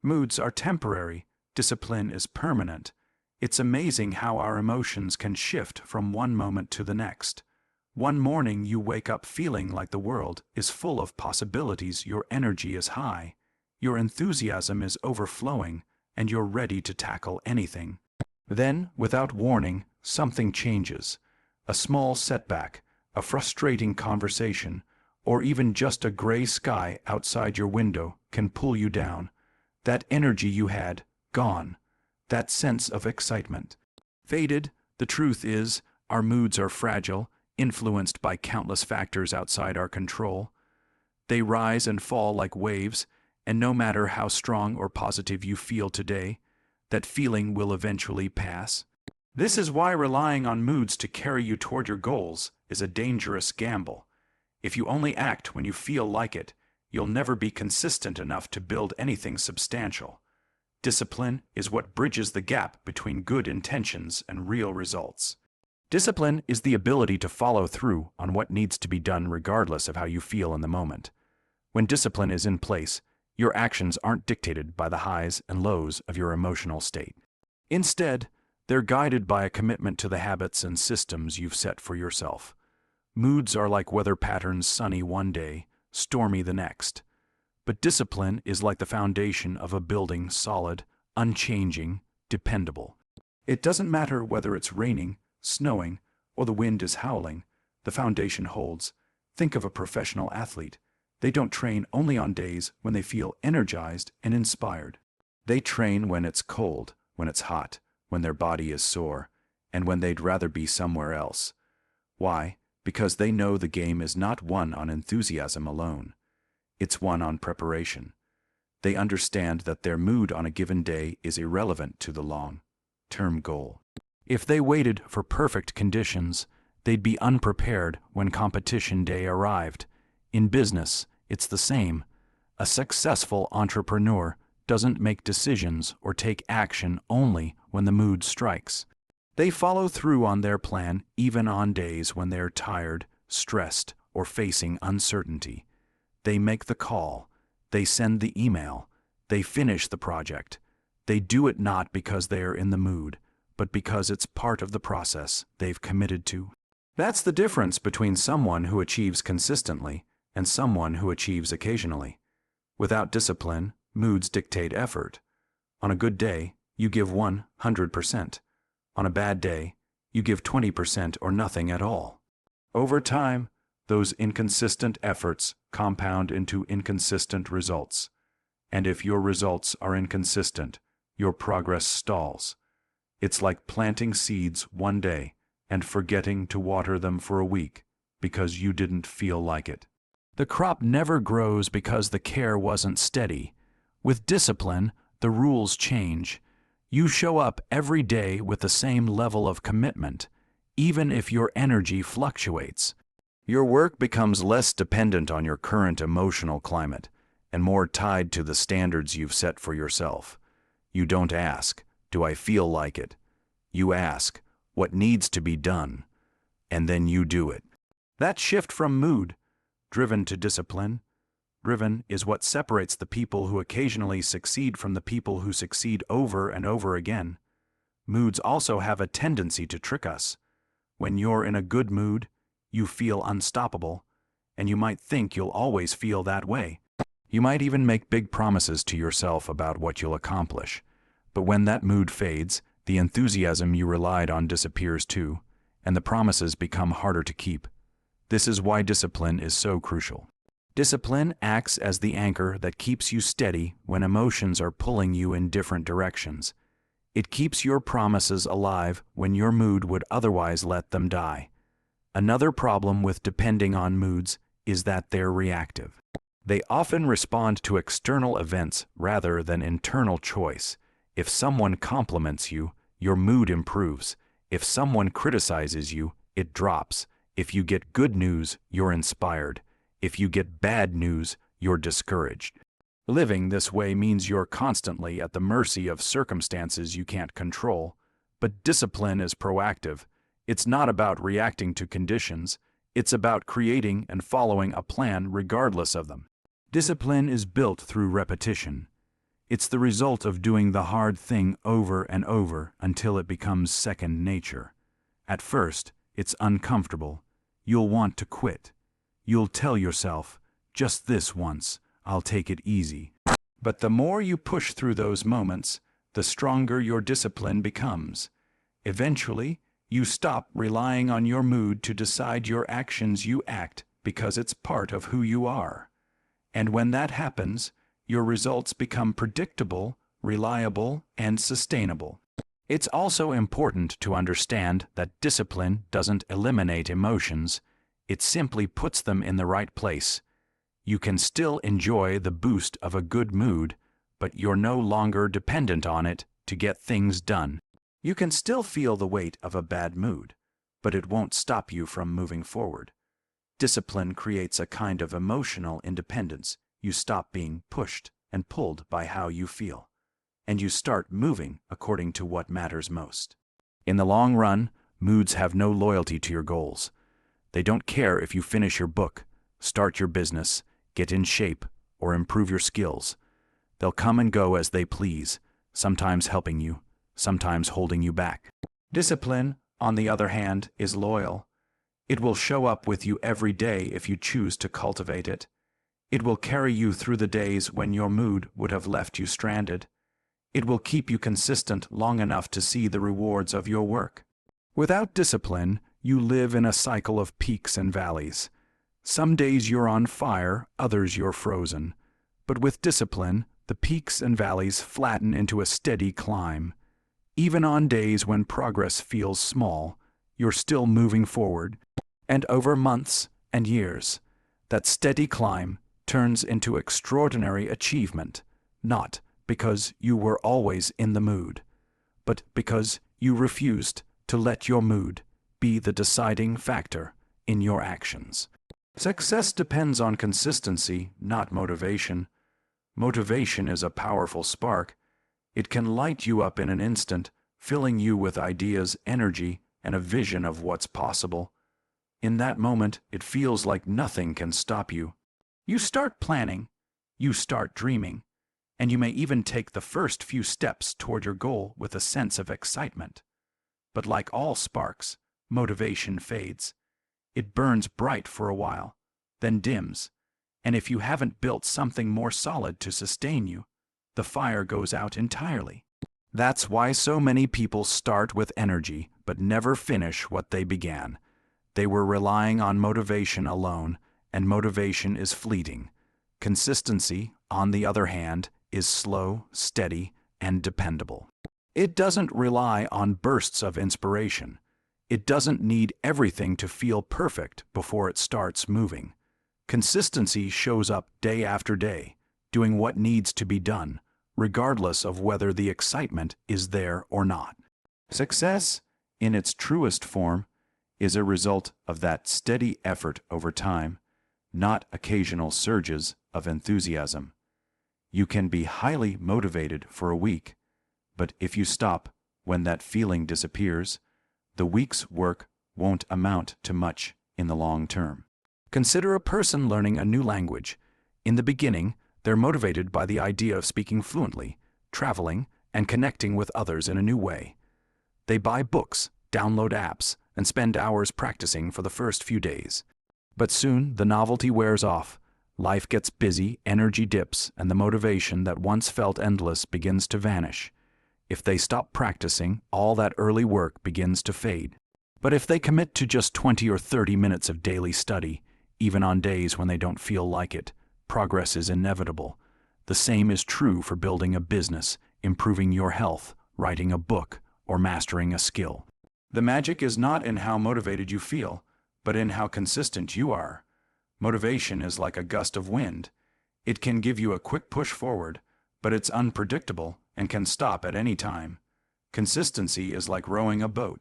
Moods are temporary, discipline is permanent. It's amazing how our emotions can shift from one moment to the next. One morning you wake up feeling like the world is full of possibilities, your energy is high, your enthusiasm is overflowing, and you're ready to tackle anything. Then, without warning, something changes. A small setback, a frustrating conversation, or even just a gray sky outside your window can pull you down. That energy you had, gone. That sense of excitement, faded. The truth is, our moods are fragile, influenced by countless factors outside our control. They rise and fall like waves, and no matter how strong or positive you feel today, that feeling will eventually pass. This is why relying on moods to carry you toward your goals is a dangerous gamble. If you only act when you feel like it, you'll never be consistent enough to build anything substantial. Discipline is what bridges the gap between good intentions and real results. Discipline is the ability to follow through on what needs to be done regardless of how you feel in the moment. When discipline is in place, your actions aren't dictated by the highs and lows of your emotional state. Instead, they're guided by a commitment to the habits and systems you've set for yourself. Moods are like weather patterns, sunny one day, stormy the next. But discipline is like the foundation of a building, solid, unchanging, dependable. It doesn't matter whether it's raining, snowing, or the wind is howling, the foundation holds. Think of a professional athlete. They don't train only on days when they feel energized and inspired. They train when it's cold, when it's hot, when their body is sore, and when they'd rather be somewhere else. Why? Because they know the game is not won on enthusiasm alone. It's won on preparation. They understand that their mood on a given day is irrelevant to the long-term goal. If they waited for perfect conditions, they'd be unprepared when competition day arrived. In business, it's the same. A successful entrepreneur doesn't make decisions or take action only when the mood strikes. They follow through on their plan even on days when they're tired, stressed, or facing uncertainty. They make the call, they send the email, they finish the project. They do it not because they're in the mood, but because it's part of the process they've committed to. That's the difference between someone who achieves consistently and someone who achieves occasionally. Without discipline, moods dictate effort. On a good day, you give 100%. On a bad day, you give 20% or nothing at all. Over time, those inconsistent efforts compound into inconsistent results. And if your results are inconsistent, your progress stalls. It's like planting seeds one day and forgetting to water them for a week because you didn't feel like it. The crop never grows because the care wasn't steady. With discipline, the rules change. You show up every day with the same level of commitment, even if your energy fluctuates. Your work becomes less dependent on your current emotional climate and more tied to the standards you've set for yourself. You don't ask, "Do I feel like it?" You ask, "What needs to be done?" And then you do it. That shift from mood-driven to discipline-driven is what separates the people who occasionally succeed from the people who succeed over and over again. Moods also have a tendency to trick us. When you're in a good mood, you feel unstoppable, and you might think you'll always feel that way. You might even make big promises to yourself about what you'll accomplish. But when that mood fades, the enthusiasm you relied on disappears too, and the promises become harder to keep. This is why discipline is so crucial. Discipline acts as the anchor that keeps you steady when emotions are pulling you in different directions. It keeps your promises alive when your mood would otherwise let them die. Another problem with depending on moods is that they're reactive. They often respond to external events rather than internal choice. If someone compliments you, your mood improves. If someone criticizes you, it drops. If you get good news, you're inspired. If you get bad news, you're discouraged. Living this way means you're constantly at the mercy of circumstances you can't control. But discipline is proactive. It's not about reacting to conditions. It's about creating and following a plan regardless of them. Discipline is built through repetition. It's the result of doing the hard thing over and over until it becomes second nature. At first, it's uncomfortable. You'll want to quit. You'll tell yourself, just this once, I'll take it easy. But the more you push through those moments, the stronger your discipline becomes. Eventually, you stop relying on your mood to decide your actions. You act because it's part of who you are. And when that happens, your results become predictable, reliable, and sustainable. It's also important to understand that discipline doesn't eliminate emotions, it simply puts them in the right place. You can still enjoy the boost of a good mood, but you're no longer dependent on it to get things done. You can still feel the weight of a bad mood, but it won't stop you from moving forward. Discipline creates a kind of emotional independence. You stop being pushed and pulled by how you feel, and you start moving according to what matters most. In the long run, moods have no loyalty to your goals. They don't care if you finish your book, start your business, get in shape, or improve your skills. They'll come and go as they please, sometimes helping you, sometimes holding you back. Discipline, on the other hand, is loyal. It will show up with you every day if you choose to cultivate it. It will carry you through the days when your mood would have left you stranded. It will keep you consistent long enough to see the rewards of your work. Without discipline, you live in a cycle of peaks and valleys. Some days you're on fire, others you're frozen. But with discipline, the peaks and valleys flatten into a steady climb. Even on days when progress feels small, you're still moving forward. And over months and years, that steady climb turns into extraordinary achievement, not because you were always in the mood, but because you refused to let your mood be the deciding factor in your actions. Success depends on consistency, not motivation. Motivation is a powerful spark. It can light you up in an instant, filling you with ideas, energy, and a vision of what's possible. In that moment, it feels like nothing can stop you. You start planning, you start dreaming, and you may even take the first few steps toward your goal with a sense of excitement. But like all sparks, motivation fades. It burns bright for a while, then dims, and if you haven't built something more solid to sustain you, the fire goes out entirely. That's why so many people start with energy but never finish what they began. They were relying on motivation alone, and motivation is fleeting. Consistency, on the other hand, is slow, steady, and dependable. It doesn't rely on bursts of inspiration. It doesn't need everything to feel perfect before it starts moving. Consistency shows up day after day, doing what needs to be done, regardless of whether the excitement is there or not. Success, in its truest form, is a result of that steady effort over time, not occasional surges of enthusiasm. You can be highly motivated for a week, but if you stop when that feeling disappears, the week's work won't amount to much in the long term. Consider a person learning a new language. In the beginning, they're motivated by the idea of speaking fluently, traveling, and connecting with others in a new way. They buy books, download apps, and spend hours practicing for the first few days. But soon, the novelty wears off. Life gets busy, energy dips, and the motivation that once felt endless begins to vanish. If they stop practicing, all that early work begins to fade. But if they commit to just 20 or 30 minutes of daily study, even on days when they don't feel like it, progress is inevitable. The same is true for building a business, improving your health, writing a book, or mastering a skill. The magic is not in how motivated you feel, but in how consistent you are. Motivation is like a gust of wind. It can give you a quick push forward, but it's unpredictable and can stop at any time. Consistency is like rowing a boat.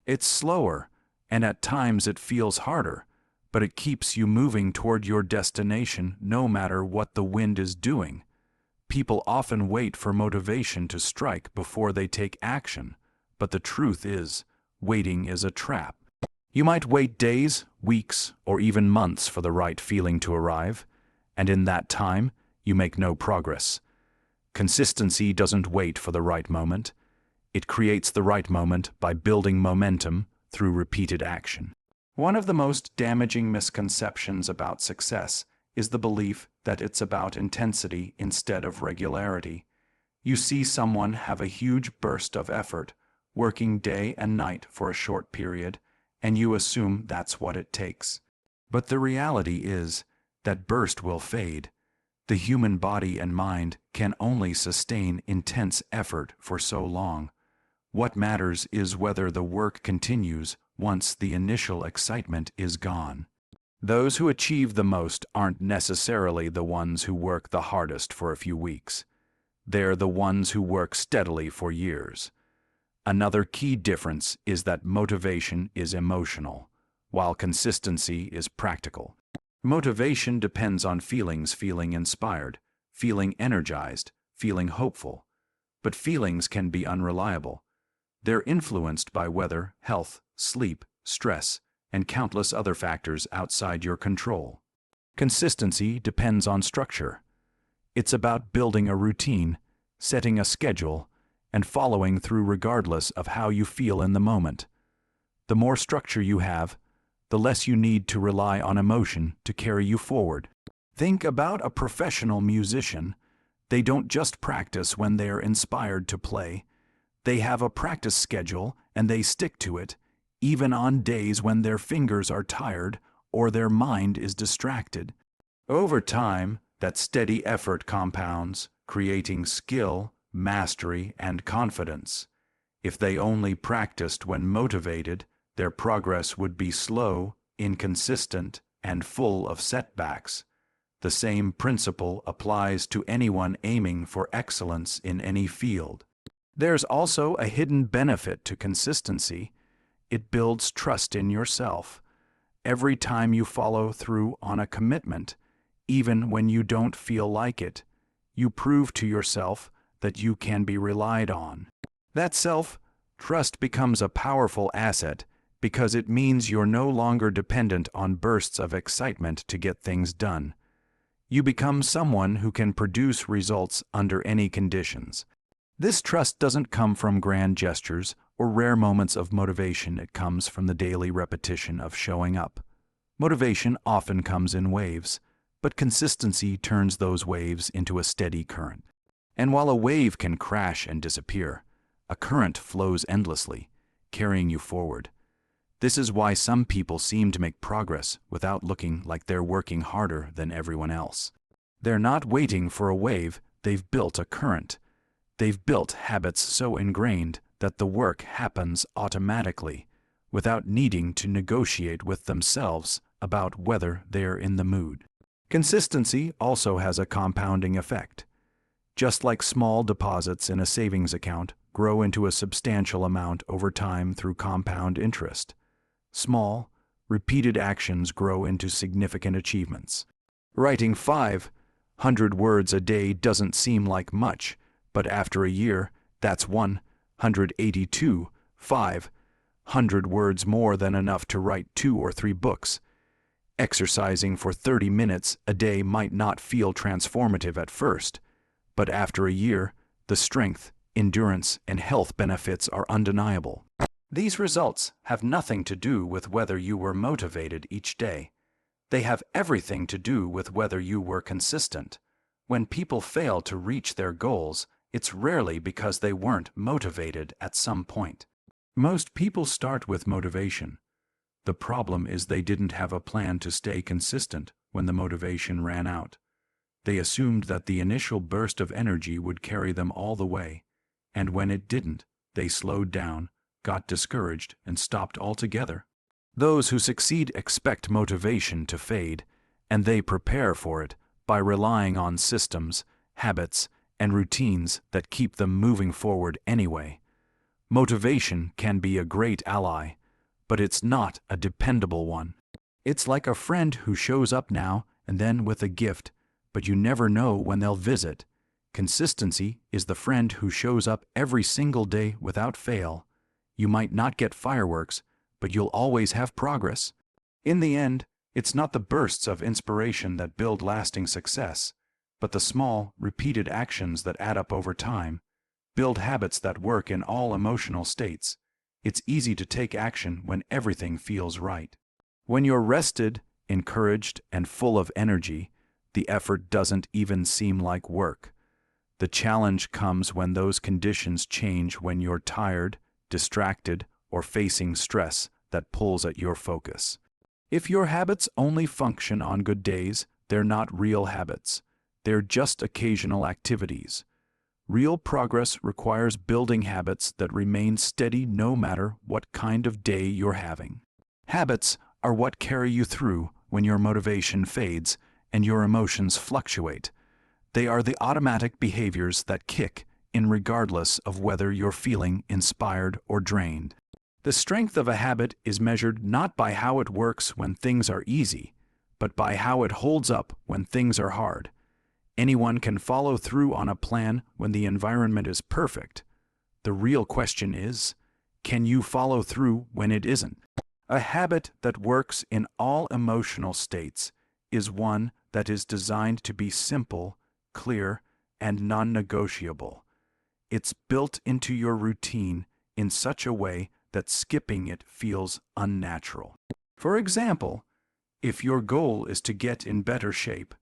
It's slower, and at times it feels harder, but it keeps you moving toward your destination no matter what the wind is doing. People often wait for motivation to strike before they take action, but the truth is, waiting is a trap. You might wait days, weeks, or even months for the right feeling to arrive, and in that time, you make no progress. Consistency doesn't wait for the right moment. It creates the right moment by building momentum through repeated action. One of the most damaging misconceptions about success is the belief that it's about intensity instead of regularity. You see someone have a huge burst of effort, working day and night for a short period, and you assume that's what it takes. But the reality is that burst will fade. The human body and mind can only sustain intense effort for so long. What matters is whether the work continues once the initial excitement is gone. Those who achieve the most aren't necessarily the ones who work the hardest for a few weeks. They're the ones who work steadily for years. Another key difference is that motivation is emotional, while consistency is practical. Motivation depends on feeling inspired, feeling energized, feeling hopeful. But feelings can be unreliable. They're influenced by weather, health, sleep, stress, and countless other factors outside your control. Consistency depends on structure. It's about building a routine, setting a schedule, and following through regardless of how you feel in the moment. The more structure you have, the less you need to rely on emotion to carry you forward. Think about a professional musician. They don't just practice when they are inspired to play. They have a practice schedule and they stick to it, even on days when their fingers are tired or their mind is distracted. Over time, that steady effort compounds, creating skill, mastery, and confidence. If they only practiced when motivated, their progress would be slow, inconsistent, and full of setbacks. The same principle applies to anyone aiming for excellence in any field. There's also a hidden benefit to consistency. It builds trust in yourself. Every time you follow through on a commitment, even when you don't feel like it, you prove to yourself that you can be relied on. That self-trust becomes a powerful asset because it means you're no longer dependent on bursts of excitement to get things done. You become someone who can produce results under any conditions. This trust doesn't come from grand gestures or rare moments of motivation. It comes from the daily repetition of showing up. Motivation often comes in waves, but consistency turns those waves into a steady current. And while a wave can crash and disappear, a current flows endlessly, carrying you forward. This is why some people seem to make progress without looking like they're working harder than everyone else. They're not waiting for a wave, they've built a current. They've built habits so ingrained that the work happens automatically, without needing to negotiate with themselves about whether they're in the mood. Consistency also has a compounding effect. Just like small deposits in a savings account grow into a substantial amount over time through compound interest, small, repeated actions grow into significant achievements. Writing 500 words a day doesn't seem like much, but after a year, that's 182, 500 words more than enough to write 2 or 3 books. Exercising for 30 minutes a day might not feel transformative at first, but after a year, the strength, endurance, and health benefits are undeniable. These results have nothing to do with whether you were motivated each day. They have everything to do with whether you were consistent. When people fail to reach their goals, it's rarely because they weren't motivated at some point. Most people start with motivation. The problem is they didn't have a plan to stay consistent when the motivation ran out. They assumed that the initial burst of energy would carry them all the way, and when it didn't, they slowed down, got discouraged, and stopped altogether. Those who succeed expect motivation to fade, and they prepare for it by relying on systems, habits, and routines that keep them moving forward anyway. Motivation can be a great ally, but it's not a dependable one. It's like a friend who shows up now and then with a gift, but you never know when they'll visit. Consistency is the friend who shows up every single day without fail. You might not get fireworks, but you'll always have progress. In the end, it's not the bursts of inspiration that build lasting success. but the small, repeated actions that add up over time build habits that work in all emotional states. It's easy to take action when everything feels right. When you're rested, encouraged, and full of energy, the effort doesn't even seem like work. The challenge comes when those conditions change, when you're tired, distracted, or facing stress that pulls at your focus. If your habits only function on good days, they're not real habits. They're just occasional activities. Real progress requires building habits that remain steady no matter what kind of day you're having. Habits are what carry you through when your motivation fades and your emotions fluctuate. They are the automatic behaviors that kick in regardless of whether you're feeling inspired or drained. The strength of a habit is measured not by how it works when things are easy, but by how it holds up when things are hard. Anyone can follow through on a plan when the environment is perfect. The real question is, can you follow through when it isn't? A habit that works in all emotional states is one that is designed to be simple, clear, and non-negotiable. It's built into your routine in such a way that skipping it feels unnatural. For example, if your goal is to get in better shape,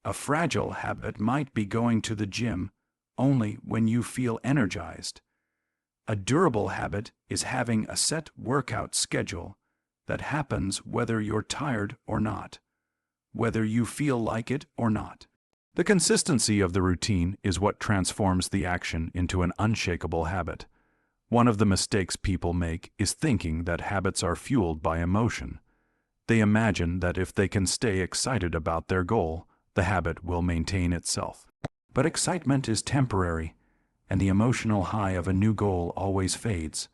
a fragile habit might be going to the gym only when you feel energized. A durable habit is having a set workout schedule that happens whether you're tired or not, whether you feel like it or not. The consistency of the routine is what transforms the action into an unshakable habit. One of the mistakes people make is thinking that habits are fueled by emotion. They imagine that if they can stay excited about their goal, the habit will maintain itself. But excitement is temporary, and the emotional high of a new goal always fades.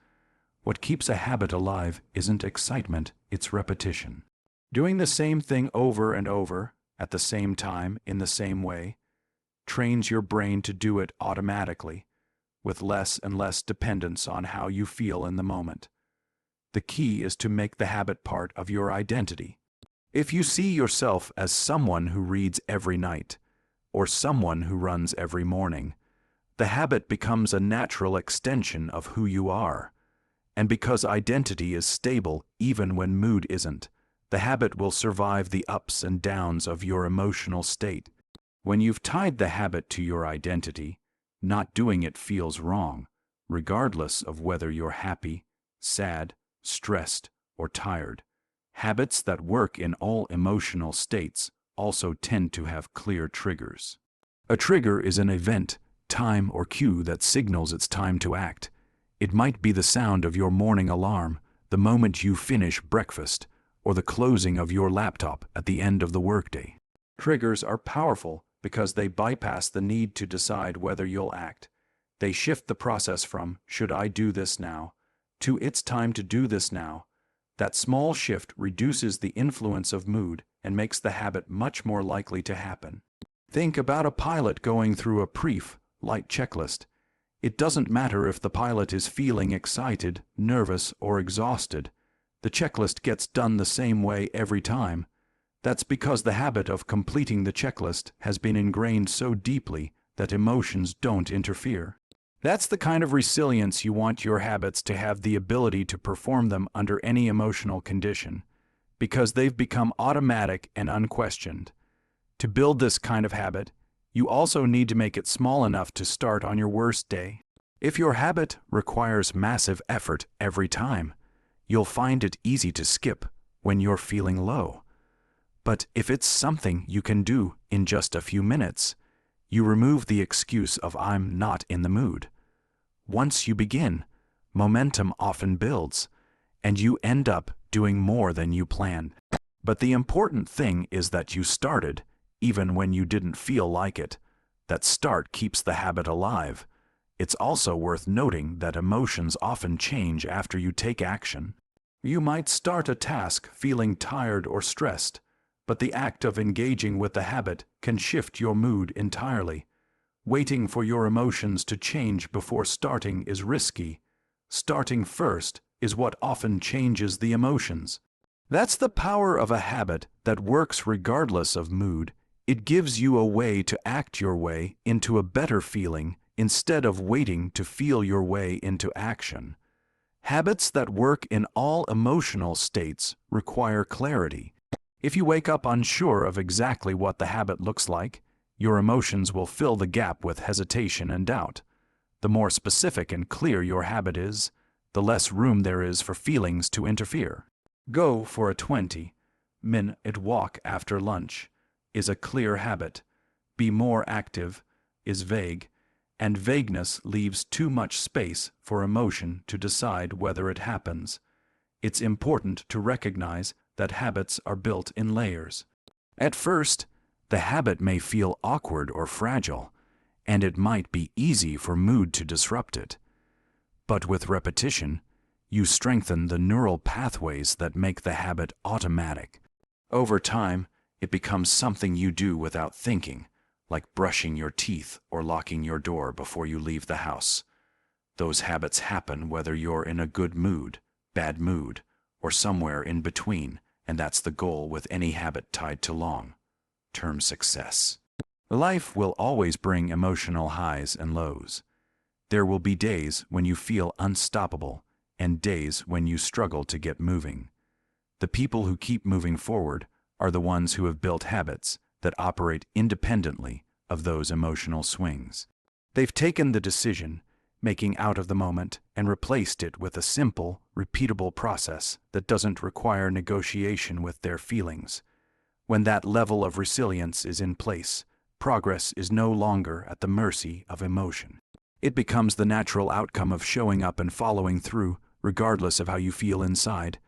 What keeps a habit alive isn't excitement, it's repetition. Doing the same thing over and over, at the same time, in the same way, trains your brain to do it automatically, with less and less dependence on how you feel in the moment. The key is to make the habit part of your identity. If you see yourself as someone who reads every night, or someone who runs every morning, the habit becomes a natural extension of who you are. And because identity is stable even when mood isn't, the habit will survive the ups and downs of your emotional state. When you've tied the habit to your identity, not doing it feels wrong, regardless of whether you're happy, sad, stressed, or tired. Habits that work in all emotional states also tend to have clear triggers. A trigger is an event, time, or cue that signals it's time to act. It might be the sound of your morning alarm, the moment you finish breakfast, or the closing of your laptop at the end of the workday. Triggers are powerful because they bypass the need to decide whether you'll act. They shift the process from, "Should I do this now?" to "It's time to do this now." That small shift reduces the influence of mood and makes the habit much more likely to happen. Think about a pilot going through a pre-flight checklist. It doesn't matter if the pilot is feeling excited, nervous, or exhausted. The checklist gets done the same way every time. That's because the habit of completing the checklist has been ingrained so deeply that emotions don't interfere. That's the kind of resilience you want your habits to have, the ability to perform them under any emotional condition, because they've become automatic and unquestioned. To build this kind of habit, you also need to make it small enough to start on your worst day. If your habit requires massive effort every time, you'll find it easy to skip when you're feeling low. But if it's something you can do in just a few minutes, you remove the excuse of "I'm not in the mood." Once you begin, momentum often builds, and you end up doing more than you planned. But the important thing is that you started, even when you didn't feel like it. That start keeps the habit alive. It's also worth noting that emotions often change after you take action. You might start a task feeling tired or stressed, but the act of engaging with the habit can shift your mood entirely. Waiting for your emotions to change before starting is risky. Starting first is what often changes the emotions. That's the power of a habit that works regardless of mood. It gives you a way to act your way into a better feeling instead of waiting to feel your way into action. Habits that work in all emotional states require clarity. If you wake up unsure of exactly what the habit looks like, your emotions will fill the gap with hesitation and doubt. The more specific and clear your habit is, the less room there is for feelings to interfere. Go for a 20-minute walk after lunch is a clear habit. Be more active is vague, and vagueness leaves too much space for emotion to decide whether it happens. It's important to recognize that habits are built in layers. At first, the habit may feel awkward or fragile, and it might be easy for mood to disrupt it. But with repetition, you strengthen the neural pathways that make the habit automatic. Over time, it becomes something you do without thinking, like brushing your teeth or locking your door before you leave the house. Those habits happen whether you're in a good mood, bad mood, or somewhere in between, and that's the goal with any habit tied to long-term success. Life will always bring emotional highs and lows. There will be days when you feel unstoppable and days when you struggle to get moving. The people who keep moving forward are the ones who have built habits that operate independently of those emotional swings. They've taken the decision-making out of the moment and replaced it with a simple, repeatable process that doesn't require negotiation with their feelings. When that level of resilience is in place, progress is no longer at the mercy of emotion. It becomes the natural outcome of showing up and following through, regardless of how you feel inside.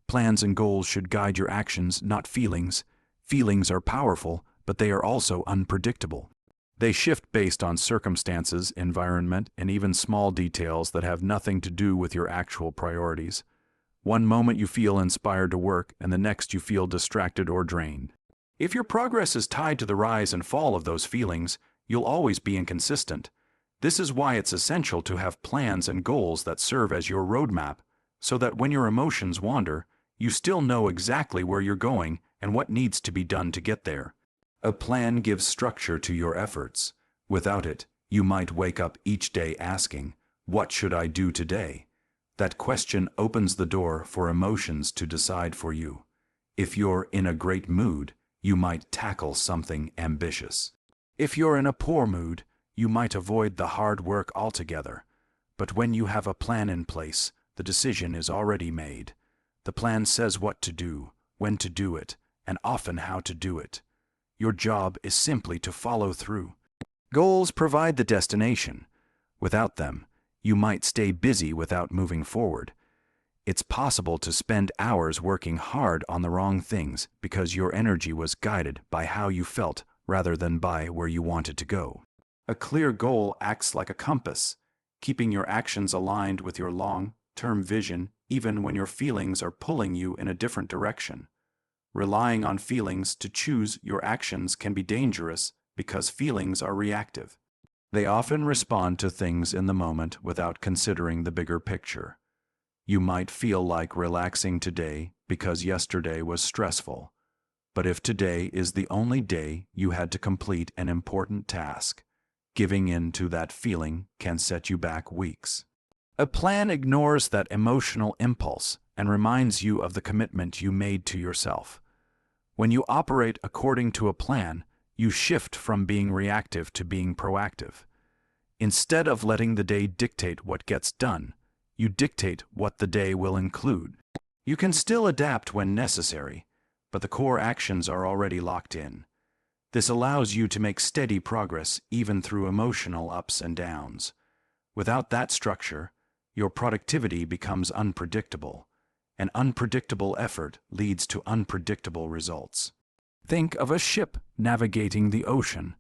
Plans and goals should guide your actions, not feelings. Feelings are powerful, but they are also unpredictable. They shift based on circumstances, environment, and even small details that have nothing to do with your actual priorities. One moment you feel inspired to work, and the next you feel distracted or drained. If your progress is tied to the rise and fall of those feelings, you'll always be inconsistent. This is why it's essential to have plans and goals that serve as your roadmap, so that when your emotions wander, you still know exactly where you're going and what needs to be done to get there. A plan gives structure to your efforts. Without it, you might wake up each day asking, "What should I do today?" That question opens the door for emotions to decide for you. If you're in a great mood, you might tackle something ambitious. If you're in a poor mood, you might avoid the hard work altogether. But when you have a plan in place, the decision is already made. The plan says what to do, when to do it, and often how to do it. Your job is simply to follow through. Goals provide the destination. Without them, you might stay busy without moving forward. It's possible to spend hours working hard on the wrong things because your energy was guided by how you felt rather than by where you wanted to go. A clear goal acts like a compass, keeping your actions aligned with your long-term vision even when your feelings are pulling you in a different direction. Relying on feelings to choose your actions can be dangerous because feelings are reactive. They often respond to things in the moment without considering the bigger picture. You might feel like relaxing today because yesterday was stressful. But if today is the only day you had to complete an important task, giving in to that feeling can set you back weeks. A plan ignores that emotional impulse and reminds you of the commitment you made to yourself. When you operate according to a plan, you shift from being reactive to being proactive. Instead of letting the day dictate what gets done, you dictate what the day will include. You can still adapt when necessary, but the core actions are already locked in. This allows you to make steady progress even through emotional ups and downs. Without that structure, your productivity becomes unpredictable. An unpredictable effort leads to unpredictable results. Think of a ship navigating the ocean.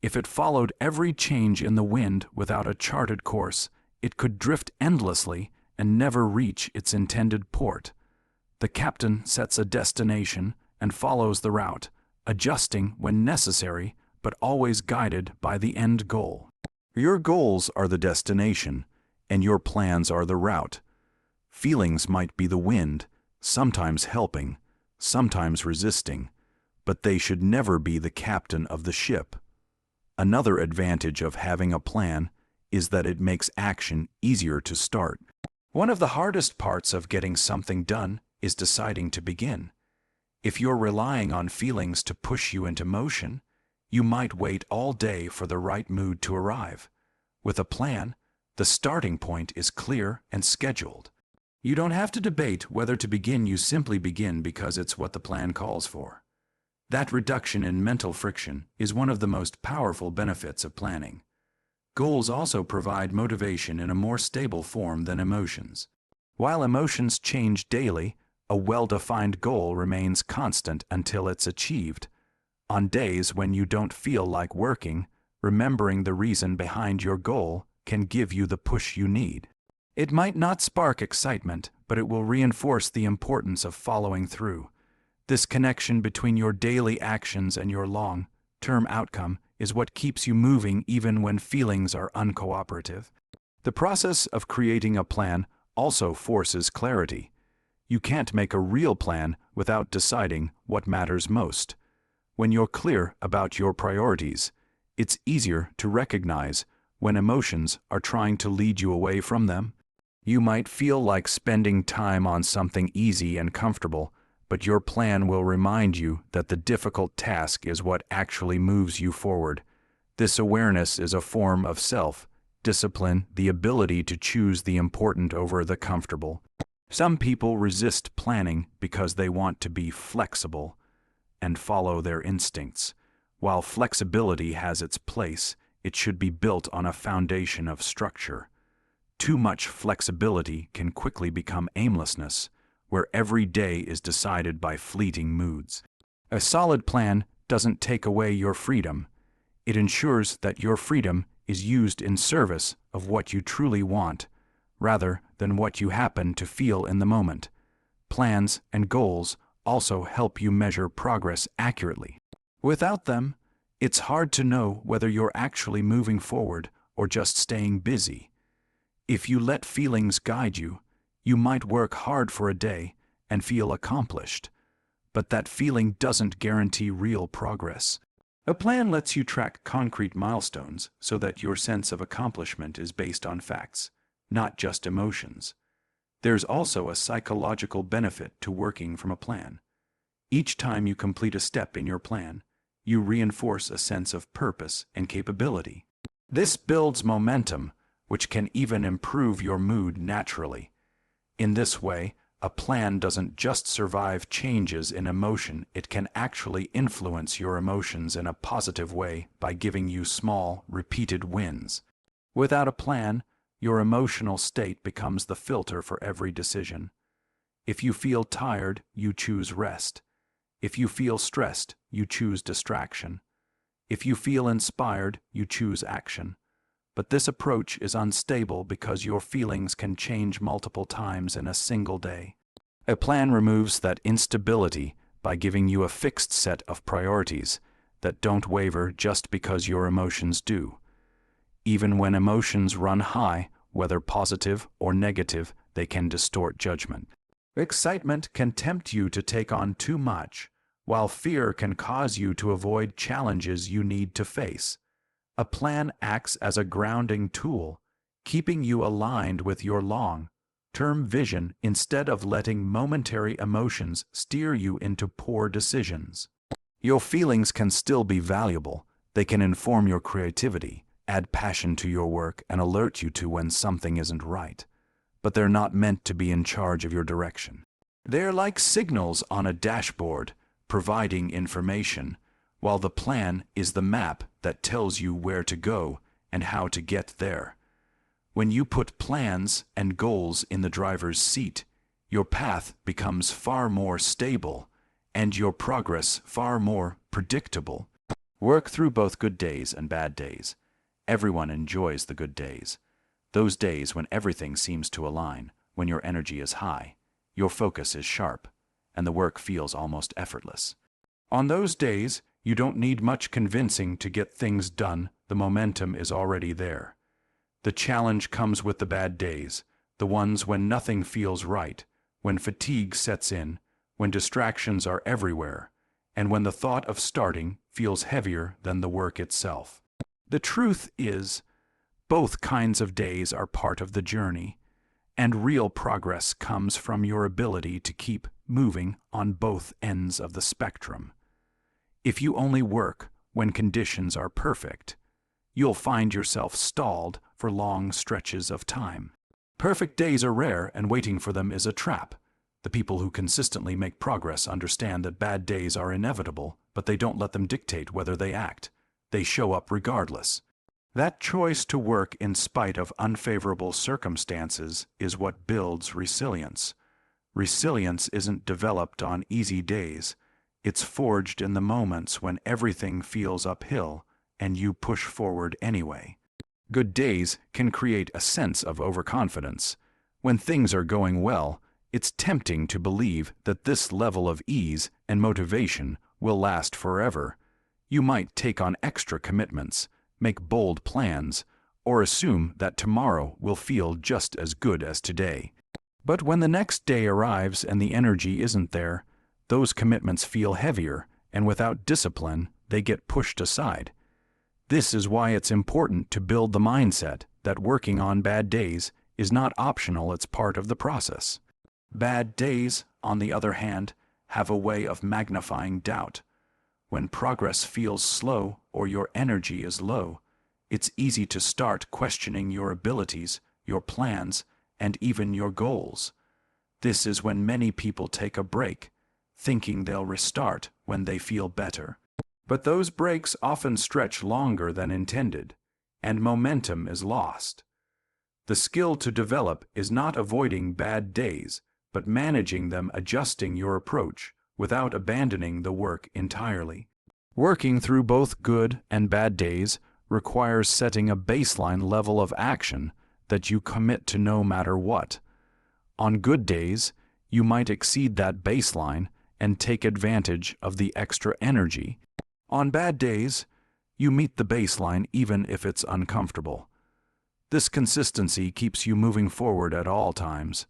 If it followed every change in the wind without a charted course, it could drift endlessly and never reach its intended port. The captain sets a destination and follows the route, adjusting when necessary, but always guided by the end goal. Your goals are the destination, and your plans are the route. Feelings might be the wind, sometimes helping, sometimes resisting, but they should never be the captain of the ship. Another advantage of having a plan is that it makes action easier to start. One of the hardest parts of getting something done is deciding to begin. If you're relying on feelings to push you into motion, you might wait all day for the right mood to arrive. With a plan, the starting point is clear and scheduled. You don't have to debate whether to begin, you simply begin because it's what the plan calls for. That reduction in mental friction is one of the most powerful benefits of planning. Goals also provide motivation in a more stable form than emotions. While emotions change daily, a well-defined goal remains constant until it's achieved. On days when you don't feel like working, remembering the reason behind your goal can give you the push you need. It might not spark excitement, but it will reinforce the importance of following through. This connection between your daily actions and your long-term outcome is what keeps you moving even when feelings are uncooperative. The process of creating a plan also forces clarity. You can't make a real plan without deciding what matters most. When you're clear about your priorities, it's easier to recognize when emotions are trying to lead you away from them. You might feel like spending time on something easy and comfortable, but your plan will remind you that the difficult task is what actually moves you forward. This awareness is a form of self-discipline, the ability to choose the important over the comfortable. Some people resist planning because they want to be flexible and follow their instincts. While flexibility has its place, it should be built on a foundation of structure. Too much flexibility can quickly become aimlessness, where every day is decided by fleeting moods. A solid plan doesn't take away your freedom. It ensures that your freedom is used in service of what you truly want, rather than what you happen to feel in the moment. Plans and goals also help you measure progress accurately. Without them, it's hard to know whether you're actually moving forward or just staying busy. If you let feelings guide you, you might work hard for a day and feel accomplished, but that feeling doesn't guarantee real progress. A plan lets you track concrete milestones so that your sense of accomplishment is based on facts, not just emotions. There's also a psychological benefit to working from a plan. Each time you complete a step in your plan, you reinforce a sense of purpose and capability. This builds momentum, which can even improve your mood naturally. In this way, a plan doesn't just survive changes in emotion, it can actually influence your emotions in a positive way by giving you small, repeated wins. Without a plan, your emotional state becomes the filter for every decision. If you feel tired, you choose rest. If you feel stressed, you choose distraction. If you feel inspired, you choose action. But this approach is unstable because your feelings can change multiple times in a single day. A plan removes that instability by giving you a fixed set of priorities that don't waver just because your emotions do. Even when emotions run high, whether positive or negative, they can distort judgment. Excitement can tempt you to take on too much, while fear can cause you to avoid challenges you need to face. A plan acts as a grounding tool, keeping you aligned with your long-term vision instead of letting momentary emotions steer you into poor decisions. Your feelings can still be valuable. They can inform your creativity, add passion to your work, and alert you to when something isn't right. But they're not meant to be in charge of your direction. They're like signals on a dashboard, providing information, while the plan is the map that tells you where to go and how to get there. When you put plans and goals in the driver's seat, your path becomes far more stable and your progress far more predictable. Work through both good days and bad days. Everyone enjoys the good days. Those days when everything seems to align, when your energy is high, your focus is sharp, and the work feels almost effortless. On those days, you don't need much convincing to get things done. The momentum is already there. The challenge comes with the bad days, the ones when nothing feels right, when fatigue sets in, when distractions are everywhere, and when the thought of starting feels heavier than the work itself. The truth is, both kinds of days are part of the journey, and real progress comes from your ability to keep moving on both ends of the spectrum. If you only work when conditions are perfect, you'll find yourself stalled for long stretches of time. Perfect days are rare, and waiting for them is a trap. The people who consistently make progress understand that bad days are inevitable, but they don't let them dictate whether they act. They show up regardless. That choice to work in spite of unfavorable circumstances is what builds resilience. Resilience isn't developed on easy days. It's forged in the moments when everything feels uphill and you push forward anyway. Good days can create a sense of overconfidence. When things are going well, it's tempting to believe that this level of ease and motivation will last forever. You might take on extra commitments, make bold plans, or assume that tomorrow will feel just as good as today. But when the next day arrives and the energy isn't there, those commitments feel heavier, and without discipline, they get pushed aside. This is why it's important to build the mindset that working on bad days is not optional, it's part of the process. Bad days, on the other hand, have a way of magnifying doubt. When progress feels slow or your energy is low, it's easy to start questioning your abilities, your plans, and even your goals. This is when many people take a break, thinking they'll restart when they feel better. But those breaks often stretch longer than intended, and momentum is lost. The skill to develop is not avoiding bad days, but managing them, adjusting your approach without abandoning the work entirely. Working through both good and bad days requires setting a baseline level of action that you commit to no matter what. On good days, you might exceed that baseline and take advantage of the extra energy. On bad days, you meet the baseline even if it's uncomfortable. This consistency keeps you moving forward at all times,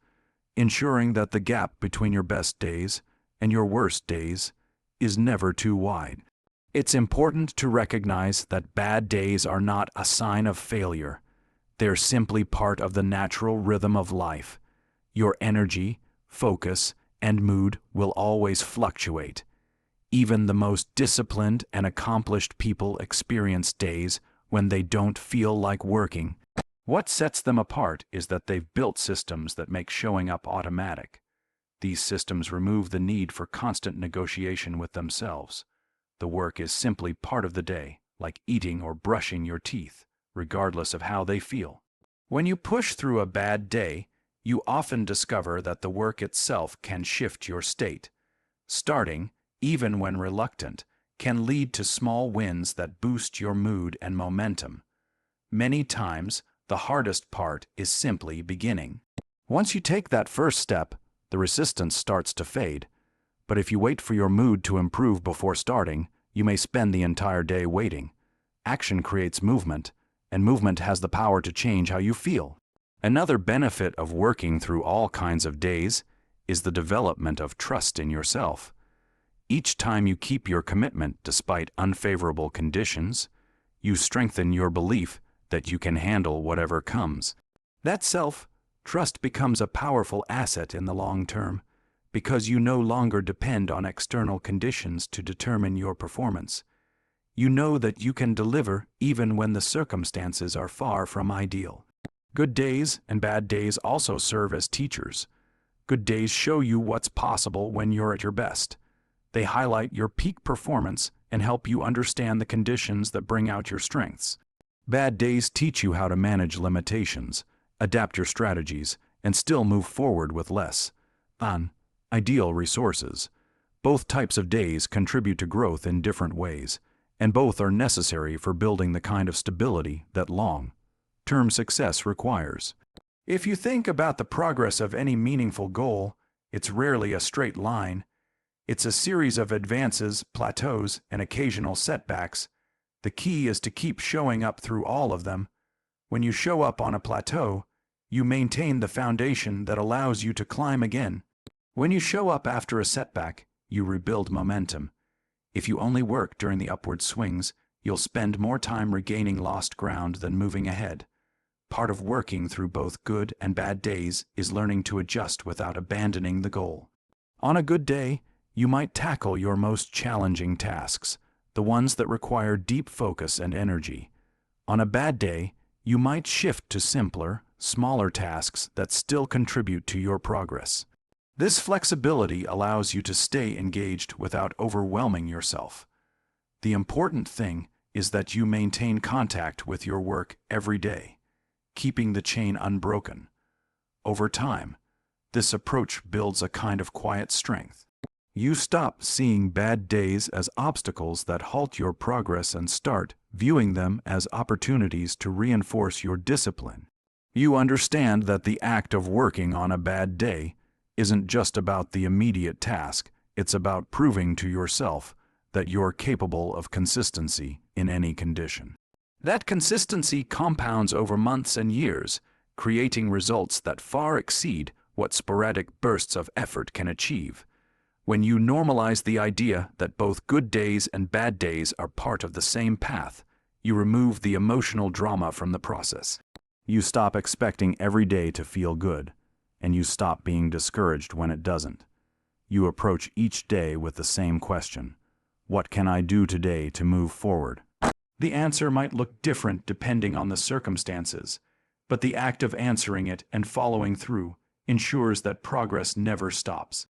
ensuring that the gap between your best days and your worst days is never too wide. It's important to recognize that bad days are not a sign of failure. They're simply part of the natural rhythm of life. Your energy, focus, and mood will always fluctuate. Even the most disciplined and accomplished people experience days when they don't feel like working. What sets them apart is that they've built systems that make showing up automatic. These systems remove the need for constant negotiation with themselves. The work is simply part of the day, like eating or brushing your teeth, regardless of how they feel. When you push through a bad day, you often discover that the work itself can shift your state. Starting, even when reluctant, can lead to small wins that boost your mood and momentum. Many times, the hardest part is simply beginning. Once you take that first step, the resistance starts to fade. But if you wait for your mood to improve before starting, you may spend the entire day waiting. Action creates movement, and movement has the power to change how you feel. Another benefit of working through all kinds of days is the development of trust in yourself. Each time you keep your commitment despite unfavorable conditions, you strengthen your belief that you can handle whatever comes. That self-trust becomes a powerful asset in the long term, because you no longer depend on external conditions to determine your performance. You know that you can deliver even when the circumstances are far from ideal. Good days and bad days also serve as teachers. Good days show you what's possible when you're at your best. They highlight your peak performance and help you understand the conditions that bring out your strengths. Bad days teach you how to manage limitations, adapt your strategies, and still move forward with less ideal resources. Both types of days contribute to growth in different ways, and both are necessary for building the kind of stability that long-term success requires. If you think about the progress of any meaningful goal, it's rarely a straight line. It's a series of advances, plateaus, and occasional setbacks. The key is to keep showing up through all of them. When you show up on a plateau, you maintain the foundation that allows you to climb again. When you show up after a setback, you rebuild momentum. If you only work during the upward swings, you'll spend more time regaining lost ground than moving ahead. Part of working through both good and bad days is learning to adjust without abandoning the goal. On a good day, you might tackle your most challenging tasks, the ones that require deep focus and energy. On a bad day, you might shift to simpler, smaller tasks that still contribute to your progress. This flexibility allows you to stay engaged without overwhelming yourself. The important thing is that you maintain contact with your work every day, keeping the chain unbroken. Over time, this approach builds a kind of quiet strength. You stop seeing bad days as obstacles that halt your progress and start viewing them as opportunities to reinforce your discipline. You understand that the act of working on a bad day isn't just about the immediate task, it's about proving to yourself that you're capable of consistency in any condition. That consistency compounds over months and years, creating results that far exceed what sporadic bursts of effort can achieve. When you normalize the idea that both good days and bad days are part of the same path, you remove the emotional drama from the process. You stop expecting every day to feel good, and you stop being discouraged when it doesn't. You approach each day with the same question: what can I do today to move forward? The answer might look different depending on the circumstances, but the act of answering it and following through ensures that progress never stops.